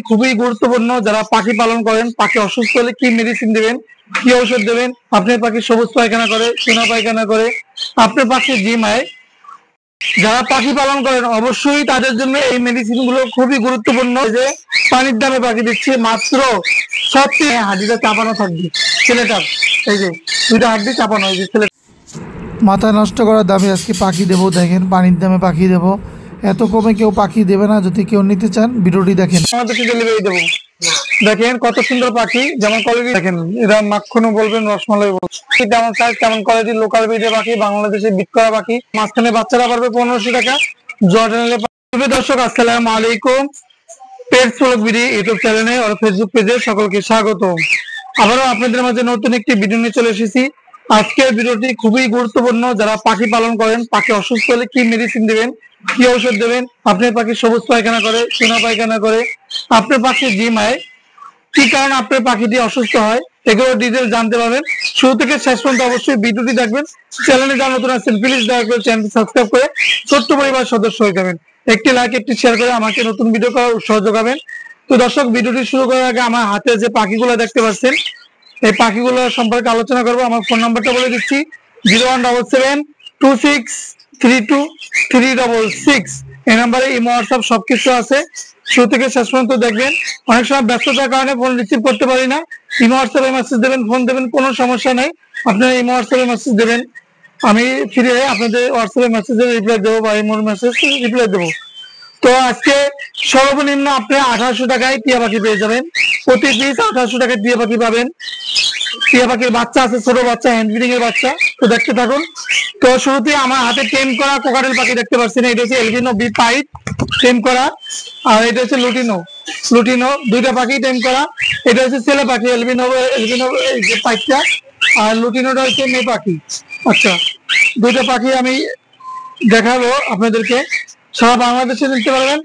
খুবই গুরুত্বপূর্ণ। যারা পাখি পালন করেন, পাখি অসুস্থ হলে কি মেডিসিন দেবেন, কি ঔষধ দেবেন, আপনার পাখি সবুজ পায়খানা করে, সোনা পায়খানা করে, আপনার পাখি জিমায়, যারা পাখি পালন করেন অবশ্যই তাদের জন্য এই মেডিসিন গুলো খুবই গুরুত্বপূর্ণ। যে পানির দামে পাখি দিচ্ছে মাত্র সবচেয়ে হাড্ডিটা চাপানো থাকবে ছেলেটার, এই যে দুইটা হাড্ডি চাপানো, এই যে ছেলে মাথা নষ্ট করার দামে আজকে পাখি দেবো। দেখেন পানির দামে পাখি দেবো, এত কমে কেউ পাখি দেবে না। যদি কেউ নিতে চান ভিডিওটি দেখেন। আমাদেরকে ডেলিভারি দেবো। দেখেন কত সুন্দর পাখি, যেমন কোয়ালিটি দেখেন, এরা মাখনও বলবেন, রসমালাই বলবেন, তেমন সাইজ তেমন কোয়ালিটি, লোকাল ব্রিডের পাখি, বাংলাদেশে বিট করা পাখি। মাঝখানে বাচ্চারা পারবে 1500 টাকা, জর্ডানেলে। দর্শক আসসালামু আলাইকুম, পেটস ব্লগ বিডি ইউটিউব চ্যানেলে আর ফেসবুক পেজে সকলকে স্বাগত। আবারও আপনাদের মাঝে নতুন একটি ভিডিও নিয়ে চলে এসেছি। আজকের ভিডিওটি খুবই গুরুত্বপূর্ণ। যারা পাখি পালন করেন, পাখি অসুস্থ হলে কি মেডিসিন দিবেন, কি ঔষধ দেবেন, আপনার পাখি সবুজ পায়খানা করে, সোনা পায়খানা করে, আপনার পাখি জিমায়, কি কারণে আপনার পাখিটি অসুস্থ হয়, এগুলো ডিটেল জানতে পারবেন। শুরু থেকে শেষ পর্যন্ত অবশ্যই ভিডিওটি দেখবেন। চ্যানেলে যারা নতুন আছেন প্লিজ দয়া করে চ্যানেলটি সাবস্ক্রাইব করে ছোট্ট পরিবার সদস্য হয়ে যাবেন। একটি লাইক, একটি শেয়ার করে আমাকে নতুন ভিডিও করার উৎসাহ যোগাবেন। তো দর্শক, ভিডিওটি শুরু করার আগে আমার হাতে যে পাখিগুলো দেখতে পাচ্ছেন, এই পাখিগুলো সম্পর্কে আলোচনা করবো। আমার ফোন নাম্বারটা বলে দিচ্ছি, 0177263236। এই নাম্বারে ইমো, হোয়াটসঅ্যাপ সবকিছু আছে। শুরু থেকে শেষ পর্যন্ত দেখবেন। অনেক সময় ব্যস্ততার কারণে ফোন রিসিভ করতে পারি না। ইমো হোয়াটসঅ্যাপে মেসেজ দেবেন, ফোন দেবেন, কোনো সমস্যা নেই। আপনারা ইমো হোয়াটসঅ্যাপে মেসেজ দেবেন, আমি ফ্রি হয়ে আপনাদের হোয়াটসঅ্যাপে মেসেজে রিপ্লাই দেবো বা ইমোর মেসেজ রিপ্লাই দেবো। তো আজকে সর্বনিম্ন আপনি 1800 টাকায় টিয়া পাখি পেয়ে যাবেন। প্রতি পিস 1800 টাকায় টিয়া পাখি পাবেন। টিয়া পাখির বাচ্চা আছে, ছোট বাচ্চা, হ্যান্ড ফিডিং এর বাচ্চা। তো দেখতে থাকুন। তো শুরুতে আমার হাতে টেম করা কোকাটেল পাখি দেখতে পাচ্ছেন। এটা হচ্ছে এলবিনো বি পাইট টেম করা, আর এটা হচ্ছে লুটিনো। লুটিনো দুইটা পাখি টেম করা। এটা হচ্ছে ছেলে পাখি, এলবিনো এলবিনো এই যে পাইটটা, আর লুটিনোটা হচ্ছে মেয়ে পাখি। আচ্ছা, দুইটা পাখি আমি দেখাবো আপনাদেরকে। সারা বাংলাদেশে নিতে পারবেন,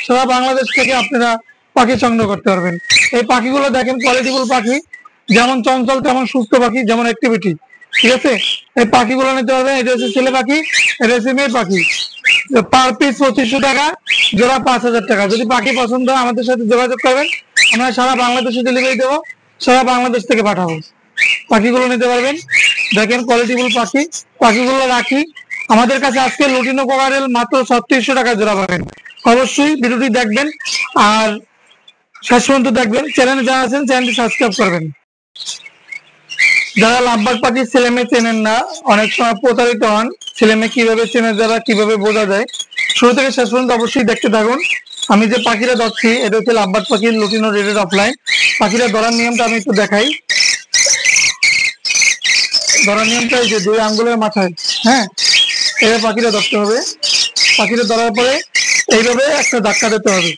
সারা বাংলাদেশ থেকে আপনারা পাখি সংগ্রহ করতে পারবেন। এই পাখিগুলো দেখেন কোয়ালিটিফুল পাখি, যেমন চঞ্চল তেমন সুস্থ পাখি, যেমন অ্যাক্টিভিটি। ঠিক আছে, এই পাখিগুলো নিতে পারবেন। এটা হচ্ছে ছেলে পাখি, এটা হচ্ছে মেয়ে পাখি। পার পিস 2500 টাকা, জোড়া 5000 টাকা। যদি পাখি পছন্দ হয় আমাদের সাথে যোগাযোগ করবেন, আমরা সারা বাংলাদেশে ডেলিভারি দেবো, সারা বাংলাদেশ থেকে পাঠাবো। পাখিগুলো নিতে পারবেন। দেখেন কোয়ালিটিফুল পাখি, পাখিগুলো রাখি আমাদের কাছে। আজকে লুটিনো কোকাটেল মাত্র 3600 টাকা জোড়া পাবেন। অবশ্যই ভিডিওটি দেখবেন আর শেষ পর্যন্ত দেখবেন। চ্যানেলে যারা আছেন চ্যানেলটি সাবস্ক্রাইব করবেন। যারা লাভবাগ পাখি ছেলে মেয়ে চেনেন না, অনেক সময় প্রতারিত হন। ছেলে মেয়ে কিভাবে চেনে যারা, কিভাবে বোঝা যায়, শুরু থেকে শেষ পর্যন্ত অবশ্যই দেখতে থাকুন। আমি যে পাখিটা ধরছি এটা হচ্ছে লাভবাগ পাখির লুটিনো রেডেড অফলাইন। পাখিটা ধরার নিয়মটা আমি একটু দেখাই। ধরার নিয়মটা এই যে 2 আঙ্গুলের মাথায়, হ্যাঁ, এবার পাখিটা ধরতে হবে। পাখিটা ধরার পরে এইভাবে একটা ধাক্কা দিতে হবে।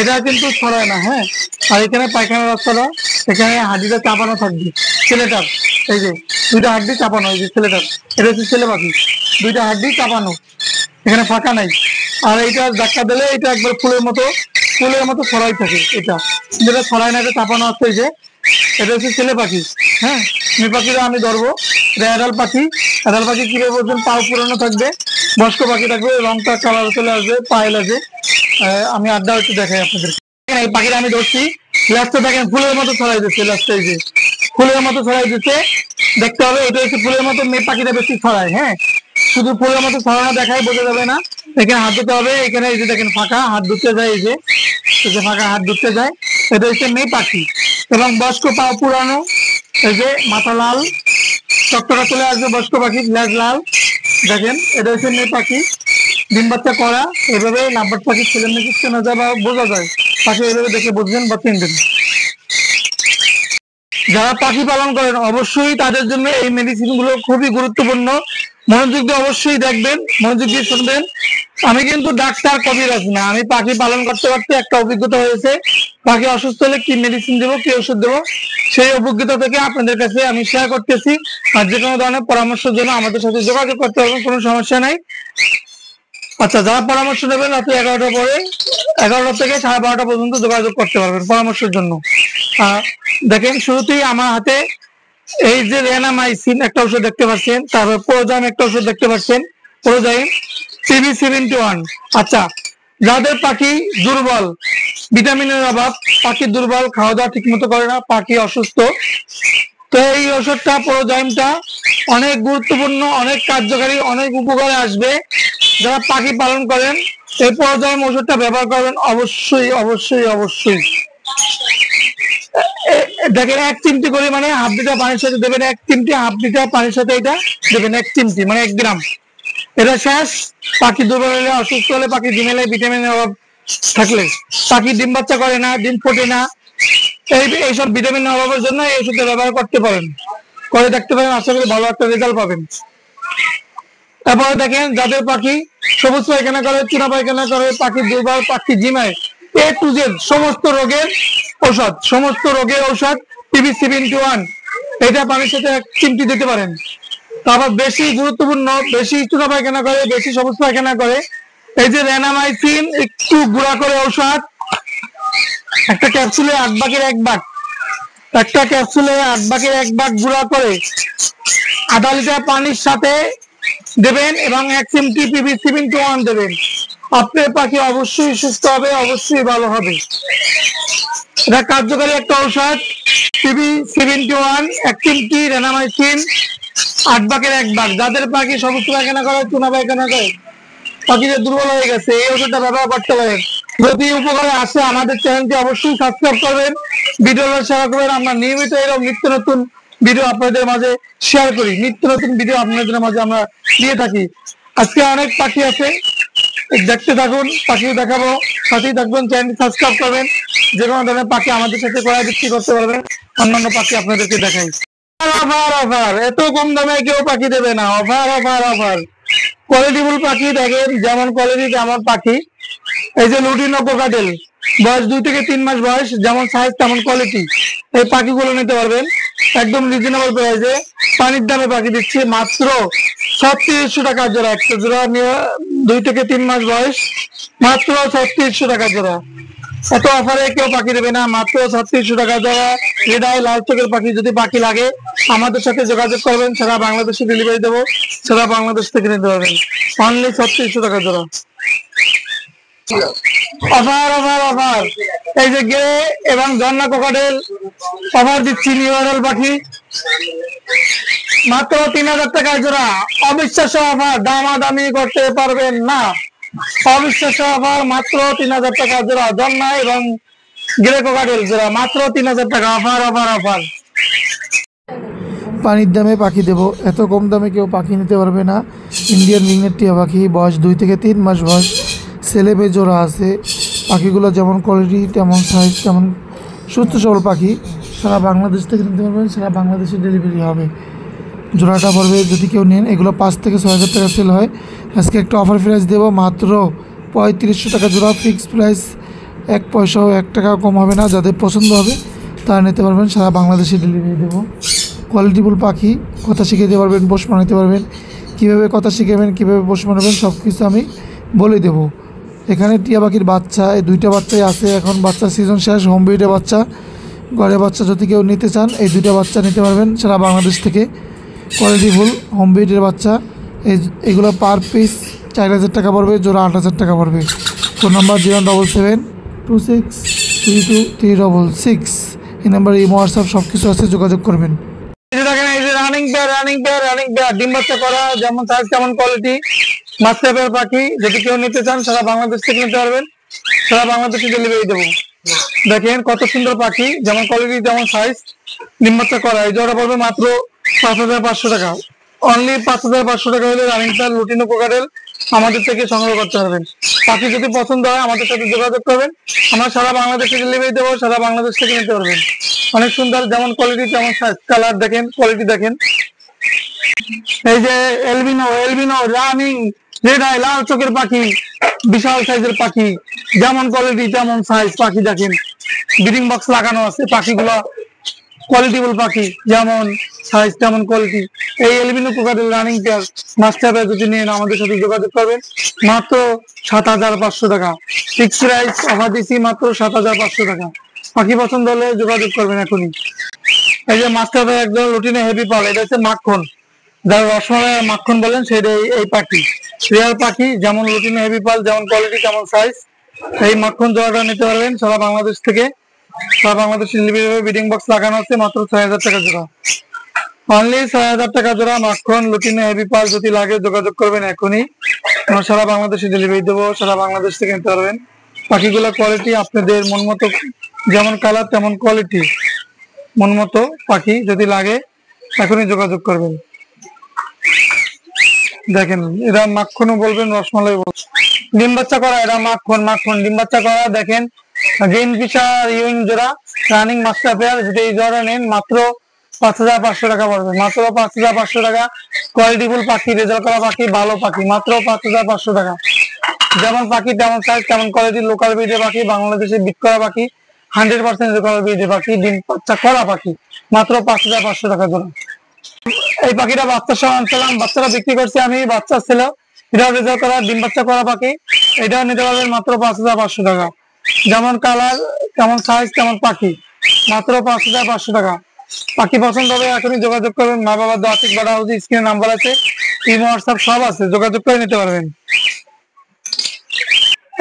এটা কিন্তু ছড়ায় না, হ্যাঁ। আর এখানে পায়খানা রাস্তাটা, এখানে হাড্ডিটা চাপানো থাকবে ছেলেটার, এই যে দুইটা হাড্ডি চাপানো, এই যে ছেলেটার, এটা হচ্ছে ছেলে পাখি, দুইটা হাড্ডি চাপানো, এখানে ফাঁকা নাই। আর এইটা ধাক্কা দিলে এটা একবার ফুলের মতো ছড়াই থাকে। এটা যেটা ছড়ায় না, এটা চাপানো আছে। এই যে এটা হচ্ছে ছেলে পাখি, হ্যাঁ। মেয়ে পাখিটা আমি ধরবো। এটা অ্যাডাল পাখি। অ্যাডাল পাখি কিভাবে বলছেন, পাও পুরানো থাকবে, বয়স্ক পাখি থাকবে, রংটা কালার চলে আসবে, পায়েল আছে। আমি আড্ডা একটু দেখাই আপনাদের। এই পাখিটা আমি ধরছি, লাস্টে দেখেন ফুলের মতো ছড়াই দিচ্ছে, লাস্টে এই যে ফুলের মতো ছড়াই দিচ্ছে। দেখতে হবে এটা হচ্ছে ফুলের মতো, মেয়ে পাখিটা বেশি ছড়ায়, হ্যাঁ। শুধু ফুলের মতো ছড়ানো দেখায় বোঝা যাবে না। এখানে হাত ধুতে হবে, এখানে এই যে দেখেন ফাঁকা হাত ধুতে যায়, এই যে ফাঁকা হাত ধুতে যায়। এটা হচ্ছে মেয়ে পাখি এবং বয়স্ক, পা পুরানো, এই যে মাথা লাল, চক্করা চলে আসবে, বয়স্ক পাখি লেজ লাল। দেখেন এটা হচ্ছে মেয়ে পাখি, ডিম বাচ্চা করা। এভাবে লাভবার্ড পাখি ছেলে মেয়ে চেনা যায় বা বোঝা যায়। পাখি এভাবে দেখে বুঝবেন বা চিনবেন। যারা পাখি পালন করেন অবশ্যই তাদের জন্য এই মেডিসিন গুলো খুবই গুরুত্বপূর্ণ। মনোযোগ দিয়ে অবশ্যই দেখবেন, মনোযোগ দিয়ে শুনবেন। আমি কিন্তু ডাক্তার, কবিরাজ না। আমি পাখি পালন করতে করতে একটা অভিজ্ঞতা হয়েছে। পাখি অসুস্থ হলে কি মেডিসিন দেবো, কি ওষুধ দেবো, সেই অভিজ্ঞতা থেকে আপনাদের কাছে আমি শেয়ার করতেছি। আর যে কোনো ধরনের পরামর্শের জন্য আমাদের সাথে যোগাযোগ করতে পারবেন, কোনো সমস্যা নাই। আচ্ছা, যারা পরামর্শ নেবেন রাত্রি 11টার পরে, 11টা থেকে 12:30 পর্যন্ত যোগাযোগ করতে পারবেন পরামর্শের জন্য। দেখেন শুরুতেই আমার হাতে এই যে রেনামাইসিন একটা ওষুধ দেখতে পাচ্ছেন, তারপর প্রোজাইম একটা ওষুধ দেখতে পাচ্ছেন, প্রোজাইম CB71। আচ্ছা, যাদের পাখি দুর্বল, ভিটামিনের অভাব, পাখি দুর্বল, খাওয়া দাওয়া ঠিক মতো করে না, পাখি অসুস্থ। তো এই ওষুধটা প্রোজাইমটা অনেক গুরুত্বপূর্ণ, অনেক কার্যকারী, অনেক উপকারে আসবে। যারা পাখি পালন করেন এই প্রোজাইম ওষুধটা ব্যবহার করবেন অবশ্যই অবশ্যই অবশ্যই। দেখেন 1 চিমটি করে মানে হাফ লিটার পানির সাথে দেবেন, 1 চিমটি হাফ লিটার পানির সাথে এটা দেবেন, 1 চিমটি মানে 1 গ্রাম। এটা শেষ। পাখি দুর্বল হলে, অসুস্থ হলে, পাখি ঝিমেলে, ভিটামিনের অভাব থাকলে, পাখি ডিম বাচ্চা করে না, ডিম ফোটে না, এইসব ভিটামিনের অভাবের জন্য এই ওষুধটা ব্যবহার করতে পারেন, করে দেখতে পারেন, আশা করি ভালো একটা রেজাল্ট পাবেন। তারপরে দেখেন যাদের পাখি সবুজ পায়খানা করে, চুনা পায়খানা করে, পাখি দুর্বল, পাখি ঝিমায়, A to Z সমস্ত রোগের ঔষধ, সমস্ত রোগের ঔষধ PB721 এটা পানির সাথে 1 চিমটি দিতে পারেন। তারপর বেশি গুরুত্বপূর্ণ, বেশি চুনা পায়খানা করে, বেশি সবুজ পায়খানা করে, এই যে রেনামাইসিন একটু গুঁড়া করে ঔষধ, একটা ক্যাপসুলে 8 ভাগের 1 ভাগ, একটা ক্যাপসুলে 8 ভাগের 1 ভাগ গুঁড়া করে আধা লিটার পানির সাথে দেবেন এবং 1 চিমটি PB721 দেবেন। আপনার পাখি অবশ্যই সুস্থ হবে, অবশ্যই ভালো হবে। এটা কার্যকারী একটা ঔষধ। PB721 1 চিমটি, রেনামাইসিন 8 ভাগের 1 ভাগ। যাদের পাখি সবুজ পায়খানা করে, চুনা পায়খানা করে, পাখিদের দুর্বল হয়ে গেছে, এই ওষুধটা ব্যবহার করতে পারেন। যদি উপকারে আসে আমাদের চ্যানেলটি অবশ্যই সাবস্ক্রাইব করবেন, ভিডিওটা শেয়ার করবেন। আমরা নিয়মিত এরকম নিত্য নতুন ভিডিও আপনাদের মাঝে শেয়ার করি, নিত্য নতুন ভিডিও আপনাদের মাঝে আমরা দিয়ে থাকি। আজকে অনেক পাখি আছে, দেখতে থাকুন, পাখি দেখাবো, সাথেই থাকবেন, চ্যানেলটি সাবস্ক্রাইব করবেন। যে কোনো ধরনের পাখি আমাদের সাথে ক্রয় বিক্রি করতে পারবেন, অন্যান্য পাখি আপনাদেরকে দেখাই। অফার অফার, এত কম দামে কেউ পাখি দেবে না, অফার অফার অফার। কোয়ালিটিফুল পাখি দেখেন, যেমন কোয়ালিটি তেমন পাখি। এই যে লুটিনো কোকাটেল, বয়স 2 থেকে 3 মাস বয়স, যেমন সাইজ তেমন কোয়ালিটি, এই পাখিগুলো নিতে পারবেন একদম রিজনেবল প্রাইসে। পানির দামে পাখি দিচ্ছি মাত্র 3600 টাকা জোড়া। একটা জোড়া নিয়ে 2 থেকে 3 মাস বয়স, মাত্র 3600 টাকা জোড়া। এত অফারে কেউ পাখি দেবে না, মাত্র 3600 টাকা জোড়া। হৃদয় লাল চোখের পাখি, যদি পাখি লাগে আমাদের সাথে যোগাযোগ করবেন, সারা বাংলাদেশে ডেলিভারি দেবো, সারা বাংলাদেশ থেকে নিতে পারবেন, অনলি 3600 টাকা জোড়া। অফার অফার অফার, এই যে গে এবং ঝর্ণা কোকাটেল অফার দিচ্ছি, নিউরাল পাখি মাত্র 3000 টাকা জোড়া। অবিশ্বাস্য অফার, দামাদামি করতে পারবেন না, অবিশ্বাস্য অফার, মাত্র 3000 টাকা জোড়া। ঝর্ণা এবং গ্রে কোকাটেল জোড়া মাত্র 3000 টাকা। Offer offer offer. পানির দামে পাখি দেবো, এত কম দামে কেউ পাখি নিতে পারবে না। ইন্ডিয়ান রিংনেট টিয়া পাখি, বয়স 2 থেকে 3 মাস বয়স, ছেলে মেয়ে জোড়া আছে। পাখিগুলো যেমন কোয়ালিটি তেমন সাইজ তেমন সুস্থ সবল পাখি, সারা বাংলাদেশ থেকে নিতে পারবেন, সারা বাংলাদেশে ডেলিভারি হবে। জোড়াটা পড়বে যদি কেউ নেন, এগুলো 5 থেকে 6000 টাকা সেল হয়। আজকে একটা অফার প্রাইস দেবো মাত্র 3500 টাকা জোড়া, ফিক্সড প্রাইস, 1 পয়সাও 1 টাকাও কম হবে না। যাদের পছন্দ হবে তারা নিতে পারবেন, সারা বাংলাদেশে ডেলিভারি দেবো। কোয়ালিটিফুল পাখি, কথা শিখে দিতে পারবেন, পোষ বানাতে পারবেন, কীভাবে কথা শিখাবেন, কীভাবে পোষ বানাবেন সব কিছু আমি বলে দেবো। এখানে টিয়া পাখির বাচ্চা, এই 2টা বাচ্চাই আছে, এখন বাচ্চার সিজন শেষ। হোম ব্রিডের বাচ্চা, ঘরে বাচ্চা যদি কেউ নিতে চান এই 2টা বাচ্চা নিতে পারবেন সারা বাংলাদেশ থেকে। কোয়ালিটিফুল হোম ব্রিডের বাচ্চা, এগুলো পার পিস 4000 টাকা পড়বে, জোড়া 8000 টাকা পড়বে। ফোন নাম্বার 07726322366, এই নাম্বারে ইমো হোয়াটসঅ্যাপ সব কিছু আছে, যোগাযোগ করবেন। দেখেন এই যে running pair, running pair, running pair, ডিম বাচ্চা করা, যেমন সাইজ তেমন কোয়ালিটি, মাস্টার পাখি। যদি কেউ নিতে চান সারা বাংলাদেশ থেকে নিতে পারবেন, সারা বাংলাদেশে ডেলিভারি দেবো। দেখেন কত সুন্দর পাখি, যেমন কোয়ালিটি তেমন সাইজ, ডিম বাচ্চা করা। এই জোড়া পড়বে মাত্র 5500 টাকা, অনলি 5500 টাকা হলে রানিং পেয়ার লুটিনো কোকাটেল আমাদের থেকে সংগ্রহ করতে পারবেন। পাখি যদি পছন্দ হয় আমাদের সাথে যোগাযোগ করবেন, আমরা সারা বাংলাদেশে ডেলিভারি দেবো, সারা বাংলাদেশ থেকে নিতে পারবেন। অনেক সুন্দর, যেমন কোয়ালিটি তেমন সাইজ, কালার দেখেন, কোয়ালিটি দেখেন। এই যে albino, albino running red eye লাল চোখের পাখি, বিশাল সাইজের পাখি, যেমন কোয়ালিটি তেমন সাইজ পাখি দেখেন। ব্রিডিং বক্স লাগানো আছে, পাখিগুলো কোয়ালিটিফুল পাখি, যেমন সাইজ তেমন কোয়ালিটি। এই albino cockatiel running pair master pair যদি নিয়ে আমাদের সাথে যোগাযোগ করবেন, মাত্র 7500 টাকা। ফিক্স প্রাইস অফার দিচ্ছি, মাত্র 7500 টাকা। পাখি পছন্দ হলে যোগাযোগ করবেন এখনই। এই যে মাস্টার পেয়ার একদম লুটিনো হেভি পাল, এটা হচ্ছে মাখন, যারা রসমালাই মাখন বলেন সেটাই এই পাখি। রিয়াল পাখি, যেমন লুটিনো হেভি পাল, যেমন কোয়ালিটি তেমন সাইজ, এই মাখন জোড়াটা নিতে পারবেন সারা বাংলাদেশ থেকে। সারা বাংলাদেশে ডেলিভারি হবে, বিডিং বক্স লাগানো আছে, মাত্র ৬,০০০ টাকা জোড়া। অনলি ৬,০০০ টাকা জোড়া মাখন লুটিনো হেভি পাল। যদি লাগে যোগাযোগ করবেন এখনই, আমরা সারা বাংলাদেশে ডেলিভারি দেবো, সারা বাংলাদেশ থেকে নিতে পারবেন। পাখিগুলো কোয়ালিটি আপনাদের মন মতো, যেমন কালার তেমন কোয়ালিটি, মন মতো পাখি। যদি লাগে এখনই যোগাযোগ করবেন। দেখেন এরা মাখনও বলবেন, রসমালাই বলবেন। ডিম বাচ্চা করা, এরা মাখন মাখন ডিম বাচ্চা করা। দেখেন গ্রিন ফিশার ইউইং জোড়া, রানিং মাস্টার পেয়ার। যদি এই জোড়া নেন মাত্র ৫,৫০০ টাকা পড়বে, মাত্র ৫,৫০০ টাকা। কোয়ালিটিফুল পাখি, রেজাল্ট করা পাখি, ভালো পাখি, মাত্র ৫,৫০০ টাকা। যেমন পাখি তেমন সাইজ তেমন কোয়ালিটি, লোকাল ব্রিডের পাখি, বাংলাদেশে বিট করা পাখি, 100% লোকাল ব্রিডের পাখি, ডিম বাচ্চা করা পাখি, মাত্র ৫,৫০০ টাকা জোড়া। এই পাখিটা বাচ্চা সহ আনছিলাম, বাচ্চাটা বিক্রি করছি আমি, বাচ্চা ছিল। এটাও রেজাল্ট করা ডিম বাচ্চা করা পাখি, এটাও নিতে পারবেন মাত্র ৫,৫০০ টাকা। যেমন কালার তেমন সাইজ তেমন পাখি, মাত্র ৫,৫০০ টাকা। পাখি পছন্দ হবে এখনই যোগাযোগ করবেন। মা বাবার দোয়া ঠিক বাড়া হচ্ছে, স্ক্রিনে নাম্বার আছে, ইমো হোয়াটসঅ্যাপ সব আছে, যোগাযোগ করে নিতে পারবেন।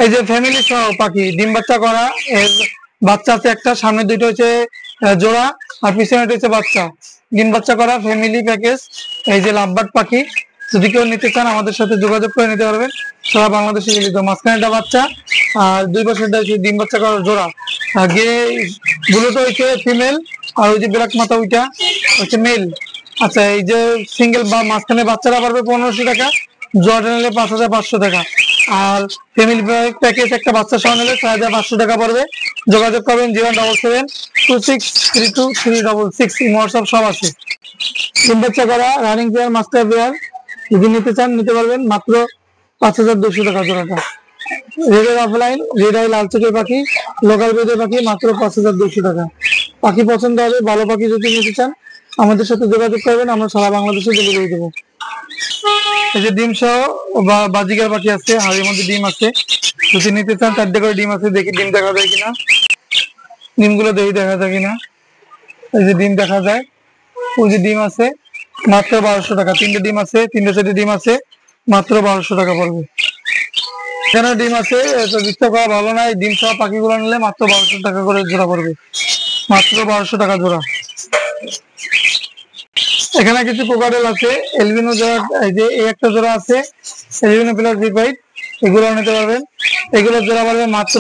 এই যে ফ্যামিলি সহ পাখি, ডিম বাচ্চা করা, এর বাচ্চা আছে একটা, সামনে দুইটা হচ্ছে জোড়া, আর পিছনে হচ্ছে বাচ্চা। ডিম বাচ্চা করা ফ্যামিলি প্যাকেজ। এই যে লাভবার্ড পাখি, যদি কেউ নিতে চান আমাদের সাথে যোগাযোগ করে নিতে পারবেন, সারা বাংলাদেশে মিলিত। মাঝখানে একটা বাচ্চা আর দুই পাশে হচ্ছে ডিম বাচ্চা করা জোড়া। আর গে গুলোটা হচ্ছে ফিমেল, আর ওই যে ব্ল্যাক মাথা ওইটা হচ্ছে মেল। আচ্ছা, এই যে সিঙ্গেল বা মাঝখানে বাচ্চারা পারবে ১৫০০ টাকা, জোড়াটা নিলে ৫,৫০০ টাকা। আর ফ্যামিলি প্যাকেজ একটা বাচ্চা সহ নিলে ৬,৫০০ টাকা পড়বে। যোগাযোগ করবেন 07726323366। হোয়াটসঅ্যাপ সব আছে। ডিম বাচ্চা করা রানিং পেয়ার মাস্টার পেয়ার, যদি নিতে চান নিতে পারবেন, মাত্র ৫,২০০ টাকা জোড়াটা। Red eye opaline, red eye লাল চোখের পাখি, লোকাল ব্রিডের পাখি, মাত্র ৫,২০০ টাকা। পাখি পছন্দ হবে, ভালো পাখি যদি নিতে চান আমাদের সাথে যোগাযোগ করবেন, আমরা সারা বাংলাদেশে ডেলিভারি দেবো। এই যে ডিম সহ বা বাজিকার পাখি আছে, হাড়ির মধ্যে ডিম আছে, যদি নিতে চান ৪টে করে ডিম আছে। দেখি ডিম দেখা যায় কিনা, ডিমগুলো দেখি দেখা যায় কিনা। এই যে ডিম দেখা যায়, ওই যে ডিম আছে, মাত্র ১২০০ টাকা। ৩টে ডিম আছে, ৩টে ডিম আছে, মাত্র ১২০০ টাকা পড়বে। এখানে ডিম আছে, এটা বিস্তার করা ভালো নাই। ডিম সহ পাখিগুলো নিলে মাত্র ১২০০ টাকা করে জোড়া পড়বে, মাত্র ১২০০ টাকা জোড়া। এখানে কিছু কোকাটেল আছে, এলবিনো জোড়া। এই যে এই একটা জোড়া আছে এলবিনো প্লাস বিপাইট, এগুলো নিতে পারবেন। এগুলো জোড়া পড়বে মাত্র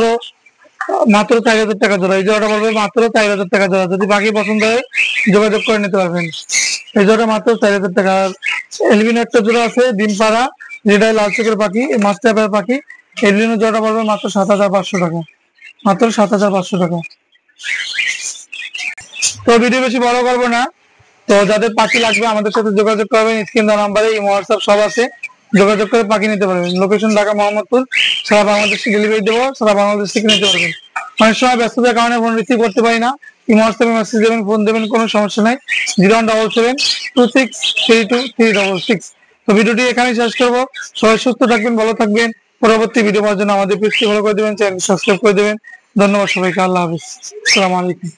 ৪,০০০ টাকা জোড়া। এই জোড়াটা পড়বে মাত্র ৪,০০০ টাকা জোড়া। যদি পাখি পছন্দ হয় যোগাযোগ করে নিতে পারবেন। এই জোড়া মাত্র ৪,০০০ টাকা। এলবিনো একটা জোড়া আছে ডিম পাড়া, যেটা লাল চোখের পাখি, মাস্টার পাখি। এলবিনো জোড়াটা পড়বে মাত্র ৭,৫০০ টাকা, মাত্র ৭,৫০০ টাকা। তো ভিডিও বেশি বড় করবো না, তো যাদের পাখি লাগবে আমাদের সাথে যোগাযোগ করবেন, স্ক্রিন দেওয়া নাম্বারে ইমো হোয়াটসঅ্যাপ সব আছে, যোগাযোগ করে পাখি নিতে পারবেন। লোকেশন ঢাকা মোহাম্মদপুর, সারা বাংলাদেশে ডেলিভারি দেবো, সারা বাংলাদেশ থেকে নিতে পারবেন। অনেক সময় ব্যস্ততার কারণে ফোন রিসিভ করতে পারি না, ইমো হোয়াটসঅ্যাপে মেসেজ দেবেন, ফোন দেবেন, কোনো সমস্যা নাই। 01772632366। তো ভিডিওটি এখানেই শেষ করবো। সবাই সুস্থ থাকবেন, ভালো থাকবেন। পরবর্তী ভিডিও পাওয়ার জন্য আমাদের পেজটি ফলো করে দেবেন, চ্যানেল সাবস্ক্রাইব করে দেবেন। ধন্যবাদ সবাইকে, আল্লাহ হাফিজ, আসসালামু আলাইকুম।